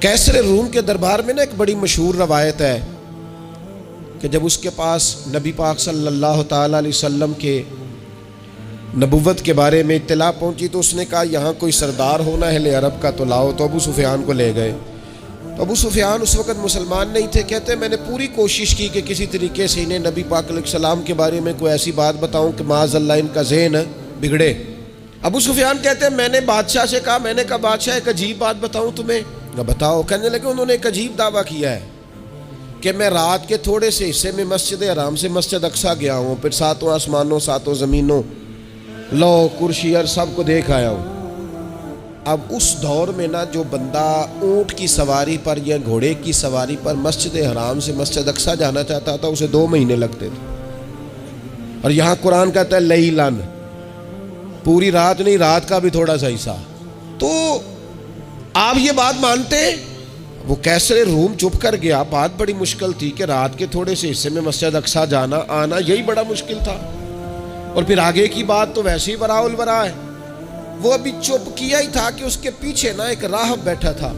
کیسر روم کے دربار میں نا ایک بڑی مشہور روایت ہے کہ جب اس کے پاس نبی پاک صلی اللہ تعالیٰ علیہ وسلم کے نبوت کے بارے میں اطلاع پہنچی تو اس نے کہا یہاں کوئی سردار ہونا ہے اہل عرب کا تو لاؤ، تو ابو سفیان کو لے گئے۔ تو ابو سفیان اس وقت مسلمان نہیں تھے، کہتے میں نے پوری کوشش کی کہ کسی طریقے سے انہیں نبی پاک علیہ السلام کے بارے میں کوئی ایسی بات بتاؤں کہ معاذ اللہ ان کا ذہن بگڑے۔ ابو سفیان کہتے ہیں میں نے بادشاہ سے کہا، میں نے کہا بادشاہ ایک عجیب بات بتاؤں تمہیں؟ بتاؤ۔ کہنے لگے انہوں نے ایک عجیب دعویٰ کیا ہے کہ میں رات کے تھوڑے سے حصے میں مسجد حرام سے مسجد اقصیٰ گیا ہوں، پھر ساتوں آسمانوں ساتوں زمینوں لو کرسی اور سب کو دیکھ آیا ہوں۔ اب اس دور میں نا جو بندہ اونٹ کی سواری پر یا گھوڑے کی سواری پر مسجد حرام سے مسجد اقصیٰ جانا چاہتا تھا اسے 2 مہینے لگتے تھے، اور یہاں قرآن کہتا ہے لیلن، پوری رات نہیں، رات کا بھی تھوڑا سا حصہ۔ تو آپ یہ بات مانتے؟ وہ کیسر روم چپ کر گیا، بات بڑی مشکل تھی کہ رات کے تھوڑے سے حصے میں مسجد اقصیٰ جانا آنا یہی بڑا مشکل تھا، اور پھر آگے کی بات تو ویسے ہی براء البراء ہے۔ وہ ابھی چپ کیا ہی تھا کہ اس کے پیچھے نا ایک راہب بیٹھا تھا،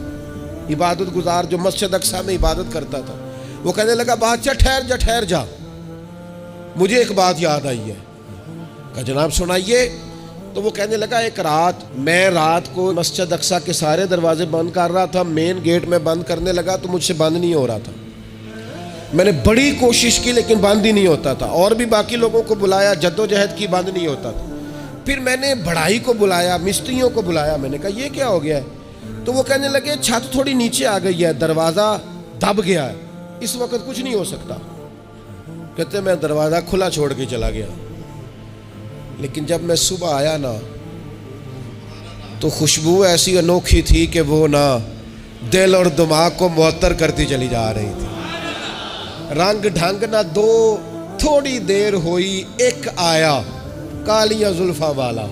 عبادت گزار جو مسجد اقصیٰ میں عبادت کرتا تھا۔ وہ کہنے لگا بادشاہ ٹھہر جا، مجھے ایک بات یاد آئی ہے۔ کہا جناب سنائیے۔ تو وہ کہنے لگا ایک رات میں رات کو مسجد اقصیٰ کے سارے دروازے بند کر رہا تھا، مین گیٹ میں بند کرنے لگا تو مجھ سے بند نہیں ہو رہا تھا، میں نے بڑی کوشش کی لیکن بند ہی نہیں ہوتا تھا، اور بھی باقی لوگوں کو بلایا، جدوجہد کی، بند نہیں ہوتا تھا۔ پھر میں نے بڑھائی کو بلایا، مستریوں کو بلایا، میں نے کہا یہ کیا ہو گیا ہے؟ تو وہ کہنے لگے چھت تھوڑی نیچے آ گئی ہے، دروازہ دب گیا ہے، اس وقت کچھ نہیں ہو سکتا۔ کہتے میں دروازہ کھلا چھوڑ کے چلا گیا، لیکن جب میں صبح آیا نا تو خوشبو ایسی انوکھی تھی کہ وہ نا دل اور دماغ کو معطر کرتی چلی جا رہی تھی۔ رنگ ڈھنگ نہ دو، تھوڑی دیر ہوئی ایک آیا کالیاں زلفاں والا،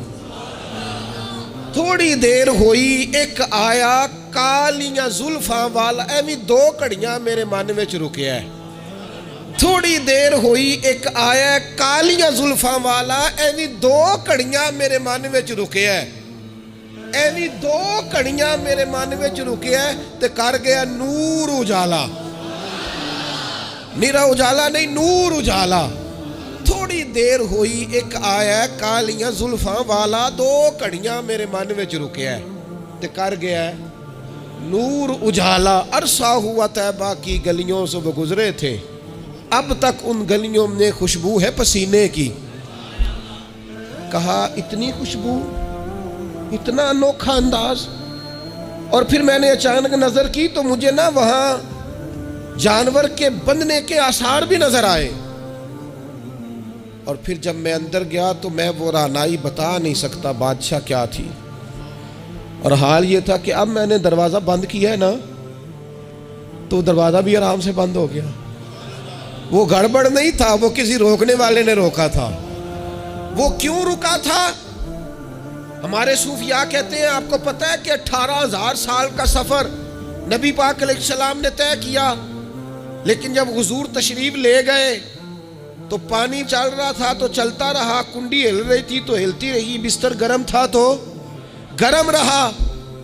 تھوڑی دیر ہوئی ایک آیا کالیاں زلفاں والا، ایویں 2 گھڑیاں میرے من وچ رکیا ہے۔ تھوڑی دیر ہوئی ایک آیا کالیاں زلفاں والا، ایویں 2 گھڑیاں میرے من وچ رکیا ہے، ایویں 2 گھڑیاں میرے من وچ رکیا ہے تے کر گیا نور اجالا، میرا اجالا نہیں نور اجالا۔ تھوڑی دیر ہوئی ایک آیا کالیاں زلفاں والا، 2 گھڑیاں میرے من وچ رکیا ہے تے کر گیا نور اجالا۔ عرصہ ہوا طیبہ کی گلیوں سے وہ گزرے تھے، اب تک ان گلیوں میں خوشبو ہے پسینے کی۔ کہا اتنی خوشبو، اتنا انوکھا انداز۔ اور پھر میں نے اچانک نظر کی تو مجھے نا وہاں جانور کے بندھنے کے آثار بھی نظر آئے، اور پھر جب میں اندر گیا تو میں وہ رہنائی بتا نہیں سکتا بادشاہ کیا تھی، اور حال یہ تھا کہ اب میں نے دروازہ بند کیا ہے نا تو دروازہ بھی آرام سے بند ہو گیا۔ وہ گڑبڑ نہیں تھا، وہ کسی روکنے والے نے روکا تھا۔ وہ کیوں رکا تھا؟ ہمارے صوفیاء کہتے ہیں آپ کو پتہ ہے کہ 18,000 سال کا سفر نبی پاک علیہ السلام نے طے کیا، لیکن جب حضور تشریف لے گئے تو پانی چل رہا تھا تو چلتا رہا، کنڈی ہل رہی تھی تو ہلتی رہی، بستر گرم تھا تو گرم رہا،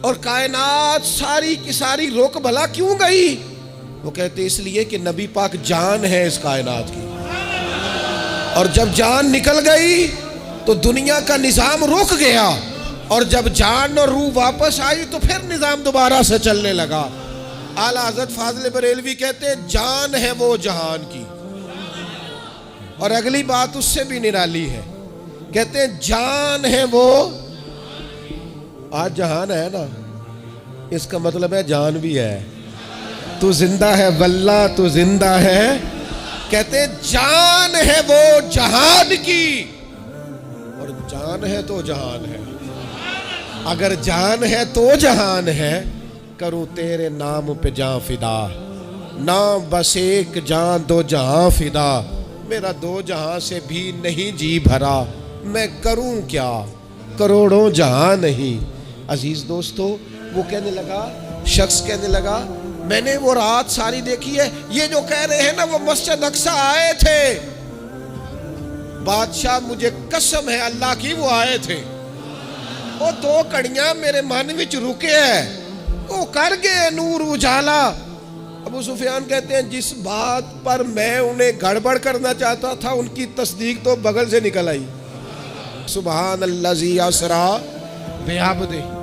اور کائنات ساری کی ساری رک بھلا کیوں گئی؟ وہ کہتے اس لیے کہ نبی پاک جان ہے اس کائنات کی، اور جب جان نکل گئی تو دنیا کا نظام رک گیا، اور جب جان اور روح واپس آئی تو پھر نظام دوبارہ سے چلنے لگا۔ اعلیٰ حضرت فاضل بریلوی کہتے ہیں جان ہے وہ جہان کی، اور اگلی بات اس سے بھی نرالی ہے، کہتے ہیں جان ہے وہ، آج جہان ہے نا، اس کا مطلب ہے جان بھی ہے، تو زندہ ہے واللہ تو زندہ ہے، کہتے ہیں جان ہے وہ جہان کی، اور جان ہے تو جہان ہے، اگر جان ہے تو جہان ہے، کروں تیرے نام پہ جان فدا، نام بس ایک جان 2 جہاں فدا، میرا 2 جہاں سے بھی نہیں جی بھرا، میں کروں کیا کروڑوں جہاں نہیں۔ عزیز دوستو، وہ کہنے لگا، شخص کہنے لگا میں نے وہ رات ساری دیکھی ہے، یہ جو کہہ رہے ہیں نا وہ مسجد اقصیٰ آئے تھے، بادشاہ مجھے قسم ہے اللہ کی وہ آئے تھے، وہ 2 گھڑیاں میرے من وچ رکے ہیں، وہ کر گئے نور اجالا۔ ابو سفیان کہتے ہیں جس بات پر میں انہیں گڑبڑ کرنا چاہتا تھا ان کی تصدیق تو بغل سے نکل آئی۔ سبحان الذی اسریٰ بعبدہ۔